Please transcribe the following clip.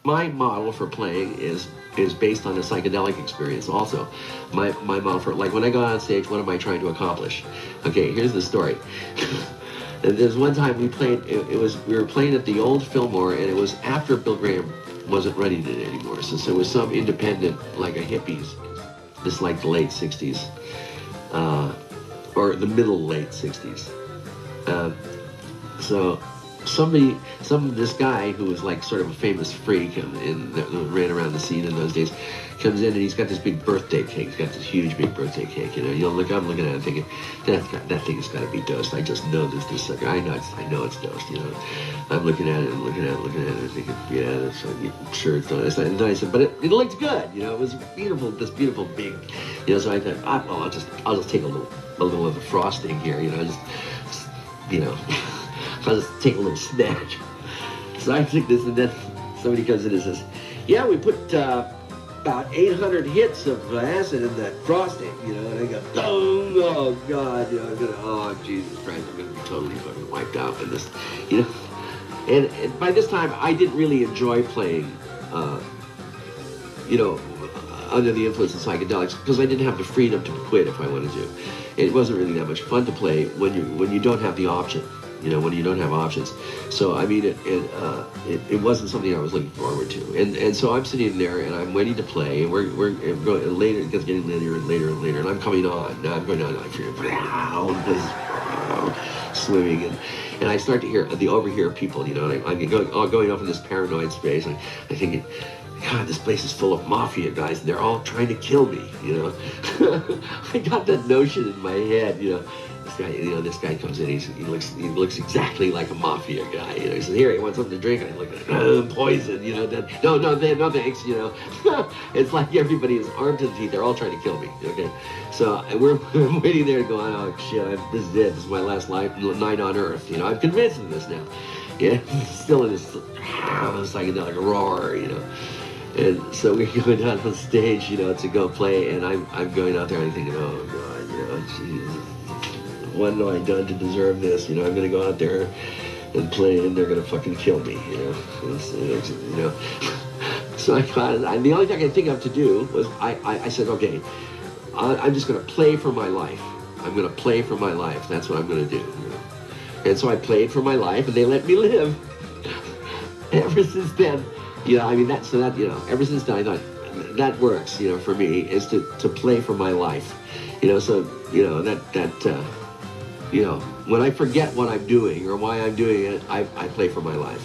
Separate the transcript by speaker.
Speaker 1: my model for playing is based on a psychedelic experience also. My model for, like, when I go on stage, what am I trying to accomplish? Okay, here's the story. There's one time we played, we were playing at the old Fillmore, and it was after Bill Graham wasn't running it anymore. So it was some independent, like a hippies. This like the late 60s, or the middle late 60s. So this guy who was like sort of a famous freak and ran around the scene in those days, comes in and he's got this big birthday cake. He's got this huge big birthday cake. I'm looking at it thinking, that thing has got to be dosed. I just know this sucker. I know it's dosed. I'm looking at it and looking at it and thinking, yeah, I'm sure it's done. It's not nice, but it looked good. It was beautiful. This beautiful big. So I thought, I'll just take a little of the frosting here. Just I'll just take a little snatch. So I took this, and then somebody comes in and says, yeah, we put about 800 hits of acid in that frosting, and I go, oh God, oh Jesus Christ, I'm gonna be totally fucking wiped out in this, and by this time I didn't really enjoy playing, under the influence of psychedelics, because I didn't have the freedom to quit if I wanted to. It wasn't really that much fun to play when you don't have the option. When you don't have options. So I mean, it wasn't something I was looking forward to. And so I'm sitting there and I'm waiting to play. And we're going later. It gets getting later and later and later. And I'm coming on. Now I'm going on. I feel swimming and I start to overhear people. And I'm going off in this paranoid space. And I'm thinking, God, this place is full of mafia guys, and they're all trying to kill me. I got that notion in my head. This guy comes in. He looks exactly like a mafia guy. He says, "Here, you want something to drink?" And I look at poison. No, thanks. It's like everybody is armed to the teeth. They're all trying to kill me. Okay, so we're waiting there, going, "Oh shit, this is it. This is my last night on Earth." I'm convinced of this now. Yeah, still in this psychedelic roar. And so we're going down on stage, to go play, and I'm going out there and I'm thinking, oh God, Jesus. What have I done to deserve this? I'm going to go out there and play, and they're going to fucking kill me. So the only thing I could think of to do was I said, okay, I'm just going to play for my life. I'm going to play for my life. That's what I'm going to do. And so I played for my life, and they let me live. Ever since then, ever since then I thought that works. For me is to play for my life. When I forget what I'm doing or why I'm doing it, I play for my life.